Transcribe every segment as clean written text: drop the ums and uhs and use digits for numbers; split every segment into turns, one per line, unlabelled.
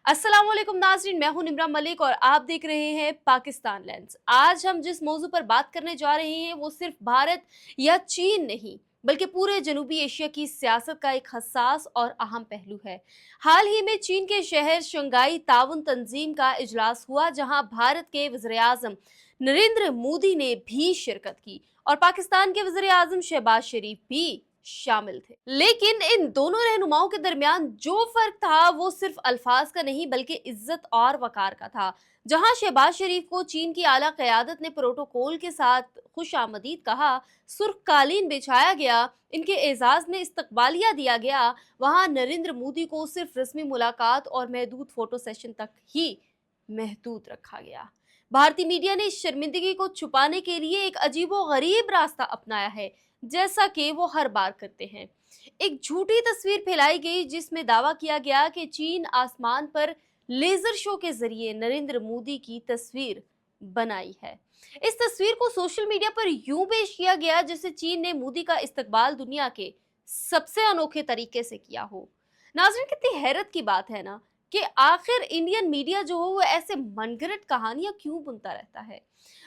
अस्सलाम वालेकुम नाज़रीन, मैं हूं निम्रा मलिक और आप देख रहे हैं पाकिस्तान लेंस। आज हम जिस मौजू पर बात करने जा रहे हैं वो सिर्फ भारत या चीन नहीं बल्कि पूरे जनूबी एशिया की सियासत का एक हसास और अहम पहलू है। हाल ही में चीन के शहर शंघाई ताउन तंजीम का इजलास हुआ, जहां भारत के वज़ीर आज़म नरेंद्र मोदी ने भी शिरकत की और पाकिस्तान के वज़ीर आज़म शहबाज शरीफ भी शामिल थे। लेकिन इन दोनों रहनुमाओं के दरमियान जो फर्क था वो सिर्फ अल्फाज का नहीं बल्कि इज्जत और वकार का था। जहां शहबाज शरीफ को चीन की आला क़यादत ने प्रोटोकॉल के साथ खुश आमदीद कहा, सुर्ख कालीन बिछाया गया, इनके एजाज में इस्तकबालिया दिया गया, वहां नरेंद्र मोदी को सिर्फ रस्मी मुलाकात और महदूद फोटो सेशन तक ही महदूद रखा गया। भारतीय मीडिया ने इस शर्मिंदगी को छुपाने के लिए एक अजीबो गरीब रास्ता अपनाया है, जैसा कि वो हर बार करते हैं। एक झूठी तस्वीर फैलाई गई जिसमें दावा किया गया कि चीन आसमान पर लेजर शो के जरिए नरेंद्र मोदी की तस्वीर बनाई है। इस तस्वीर को सोशल मीडिया पर यूं पेश किया गया जैसे चीन ने मोदी का इस्तकबाल दुनिया के सबसे अनोखे तरीके से किया हो। नाज़रीन, कितनी हैरत की बात है ना कि आखिर इंडियन मीडिया जो हो वो ऐसे मनगढ़ंत कहानियां क्यों बुनता रहता है।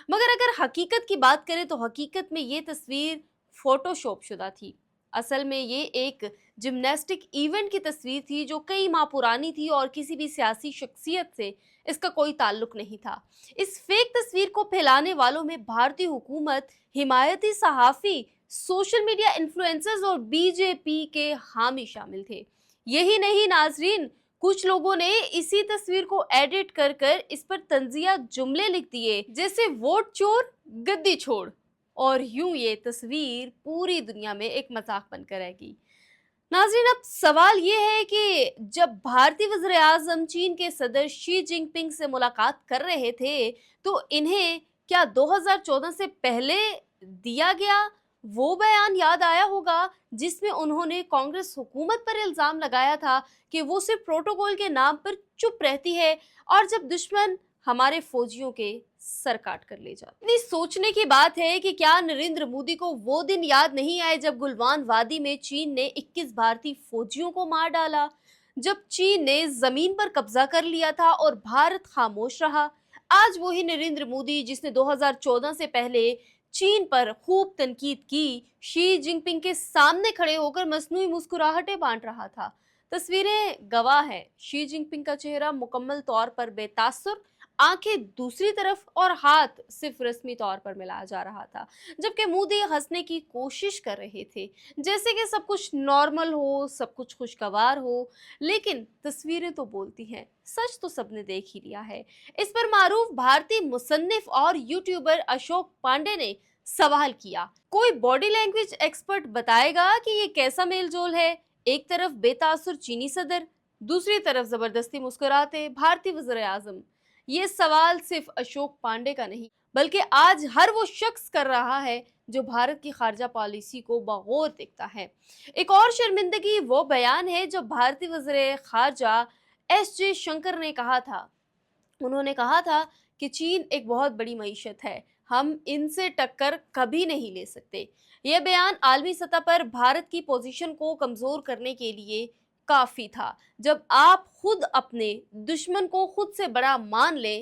मगर अगर हकीकत की बात करें तो हकीकत में ये तस्वीर फोटोशॉप शुदा थी। असल में ये एक जिम्नास्टिक इवेंट की तस्वीर थी जो कई माह पुरानी थी और किसी भी सियासी शख्सियत से इसका कोई ताल्लुक नहीं था। इस फेक तस्वीर को फैलाने वालों में भारतीय हुकूमत, हिमायती सहाफ़ी, सोशल मीडिया इन्फ्लुएंसर्स और बीजेपी के हामी शामिल थे। यही नहीं नाजरीन, कुछ लोगों ने इसी तस्वीर को एडिट कर कर इस पर तंजिया जुमले लिख दिए जैसे वोट चोर गद्दी छोड़, और यूं ये तस्वीर पूरी दुनिया में एक मजाक बनकर रहेगी। नाज़रीन, अब सवाल ये है कि जब भारतीय वज़ीर आज़म चीन के सदर शी जिनपिंग से मुलाकात कर रहे थे तो इन्हें क्या 2014 से पहले दिया गया वो बयान याद आया होगा जिसमें उन्होंने कांग्रेस हुकूमत पर इल्ज़ाम लगाया था कि वो सिर्फ प्रोटोकॉल के नाम पर चुप रहती है और जब दुश्मन हमारे फौजियों के सर काट कर ले जाते। इतनी सोचने की बात है कि क्या नरेंद्र मोदी को वो दिन याद नहीं आए जब गुलवान वादी में चीन ने 21 भारतीय फौजियों को मार डाला, जब चीन ने जमीन पर कब्जा कर लिया था और भारत खामोश रहा। आज वही नरेंद्र मोदी जिसने 2014 से पहले चीन पर खूब तनकीद की, शी जिनपिंग के सामने खड़े होकर मसनूई मुस्कुराहटें बांट रहा था। तस्वीरें गवाह हैं, शी जिनपिंग का चेहरा मुकम्मल तौर पर बेतासुर, आंखें दूसरी तरफ और हाथ सिर्फ रस्मी तौर पर मिलाया जा रहा था, जबकि मोदी हंसने की कोशिश कर रहे थे जैसे कि सब कुछ नॉर्मल हो, सब कुछ खुशगवार हो। लेकिन तस्वीरें तो बोलती हैं, सच तो सबने देख ही लिया है। इस पर मारूफ भारतीय मुसन्निफ और यूट्यूबर अशोक पांडे ने सवाल किया, कोई बॉडी लैंग्वेज एक्सपर्ट बताएगा कि ये कैसा मेलजोल है? एक तरफ बेतासुर चीनी सदर, दूसरी तरफ जबरदस्ती मुस्कुराते भारतीय वज़ीर आज़म। ये सवाल सिर्फ अशोक पांडे का नहीं बल्कि आज हर वो शख्स कर रहा है जो भारत की खारजा पॉलिसी को बगौर देखता है। एक और शर्मिंदगी वो बयान है जो भारतीय वज़ीर खारजा एस जे शंकर ने कहा था। उन्होंने कहा था कि चीन एक बहुत बड़ी मईशत है, हम इनसे टक्कर कभी नहीं ले सकते। यह बयान आलमी सतह पर भारत की पोजीशन को कमजोर करने के लिए काफी था। जब आप खुद अपने दुश्मन को खुद से बड़ा मान ले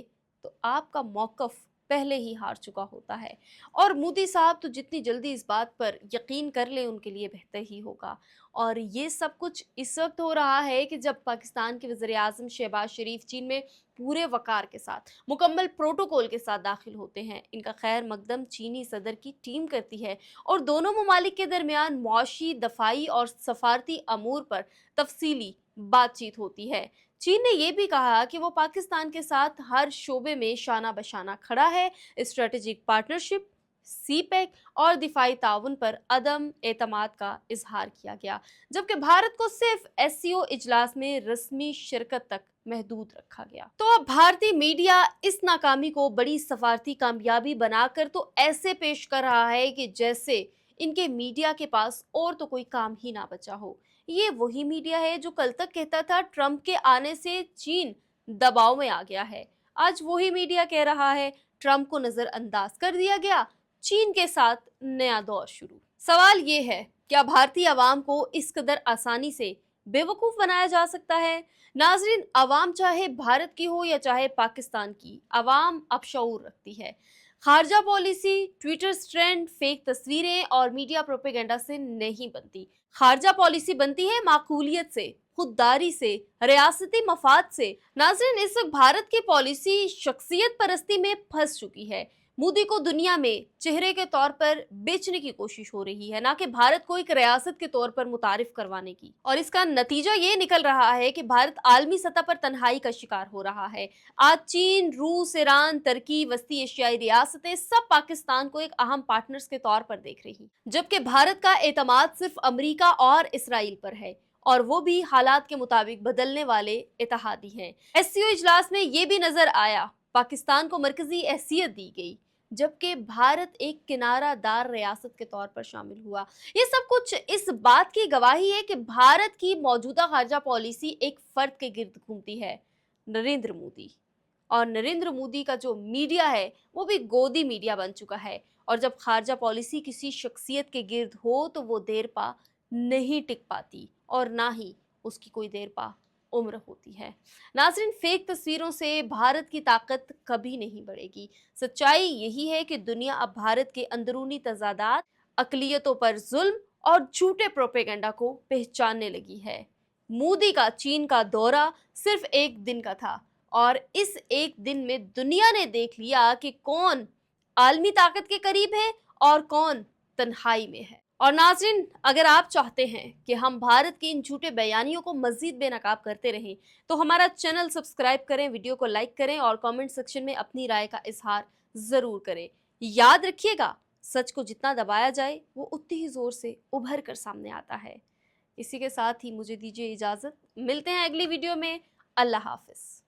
तो आपका मौकफ पहले ही हार चुका होता है। और मोदी साहब तो जितनी जल्दी इस बात पर यकीन कर ले उनके लिए बेहतर ही होगा। और ये सब कुछ इस वक्त हो रहा है कि जब पाकिस्तान के वज़ीर आज़म शहबाज शरीफ चीन में पूरे वकार के साथ, मुकम्मल प्रोटोकॉल के साथ दाखिल होते हैं। इनका खैर मकदम चीनी सदर की टीम करती है और दोनों ममालिक के दरमियान मुआशी, दफाई और सफारती अमूर पर तफसीली बातचीत होती है। चीन ने यह भी कहा कि वो पाकिस्तान के साथ हर शोबे में शाना बशाना खड़ा है। स्ट्रेटेजिक पार्टनरशिप, सी पैक और दिफाई ताउन पर अदम एतमाद का इजहार किया गया, जबकि भारत को सिर्फ एससीओ इजलास में रस्मी शिरकत तक महदूद रखा गया। तो अब भारतीय मीडिया इस नाकामी को बड़ी सफारती कामयाबी बनाकर तो ऐसे पेश कर रहा है कि जैसे इनके मीडिया के पास और तो कोई काम ही ना बचा हो। ये वही मीडिया है जो कल तक कहता था ट्रंप के आने से चीन दबाव में आ गया है। आज वही मीडिया कह रहा है ट्रंप को नजरअंदाज कर दिया गया, चीन के साथ नया दौर शुरू। सवाल ये है, क्या भारतीय आवाम को इस कदर आसानी से बेवकूफ बनाया जा सकता है। नाजरीन, अवाम चाहे भारत की हो या चाहे पाकिस्तान की, अवाम अब शऊर रखती है। खारजा पॉलिसी, ट्विटर ट्रेंड, फेक तस्वीरें और मीडिया प्रोपेगेंडा से नहीं बनती। खारजा पॉलिसी बनती है माकूलियत से, खुददारी से, रियासती मफाद से। नाज़रीन, इस वक्त भारत की पॉलिसी शख्सियत परस्ती में फंस चुकी है। मोदी को दुनिया में चेहरे के तौर पर बेचने की कोशिश हो रही है, ना कि भारत को एक रियासत के तौर पर मुतारिफ करवाने की। और इसका नतीजा ये निकल रहा है कि भारत आलमी सतह पर तन्हाई का शिकार हो रहा है। आज चीन, रूस, ईरान, तुर्की, वस्ती एशियाई रियासतें सब पाकिस्तान को एक अहम पार्टनर्स के तौर पर देख रही, जबकि भारत का एतमाद सिर्फ अमेरिका और इसराइल पर है, और वो भी हालात के मुताबिक बदलने वाले इत्तेहादी हैं। एससीओ इजलास में ये भी नजर आया, पाकिस्तान को मरकजी हैसियत दी गई, जबकि भारत एक किनारादार रियासत के तौर पर शामिल हुआ। ये सब कुछ इस बात की गवाही है कि भारत की मौजूदा खारजा पॉलिसी एक फर्द के गिर्द घूमती है, नरेंद्र मोदी। और नरेंद्र मोदी का जो मीडिया है वो भी गोदी मीडिया बन चुका है। और जब खारजा पॉलिसी किसी शख्सियत के गिर्द हो तो वो देर पा नहीं टिक पाती, और ना ही उसकी कोई देर पा उम्र होती है। नाज़रीन, फेक तस्वीरों से भारत की ताकत कभी नहीं बढ़ेगी। सच्चाई यही है कि दुनिया अब भारत के अंदरूनी तजादात, अकलियतों पर जुल्म और झूठे प्रोपेगेंडा को पहचानने लगी है। मोदी का चीन का दौरा सिर्फ एक दिन का था, और इस एक दिन में दुनिया ने देख लिया कि कौन आलमी ताकत के करीब है और कौन तन्हाई में है। और नाज़रीन, अगर आप चाहते हैं कि हम भारत की इन झूठे बयानियों को मजीद बेनकाब करते रहें तो हमारा चैनल सब्सक्राइब करें, वीडियो को लाइक करें और कमेंट सेक्शन में अपनी राय का इजहार ज़रूर करें। याद रखिएगा, सच को जितना दबाया जाए वो उतनी ही ज़ोर से उभर कर सामने आता है। इसी के साथ ही मुझे दीजिए इजाज़त, मिलते हैं अगली वीडियो में। अल्लाह हाफिज़।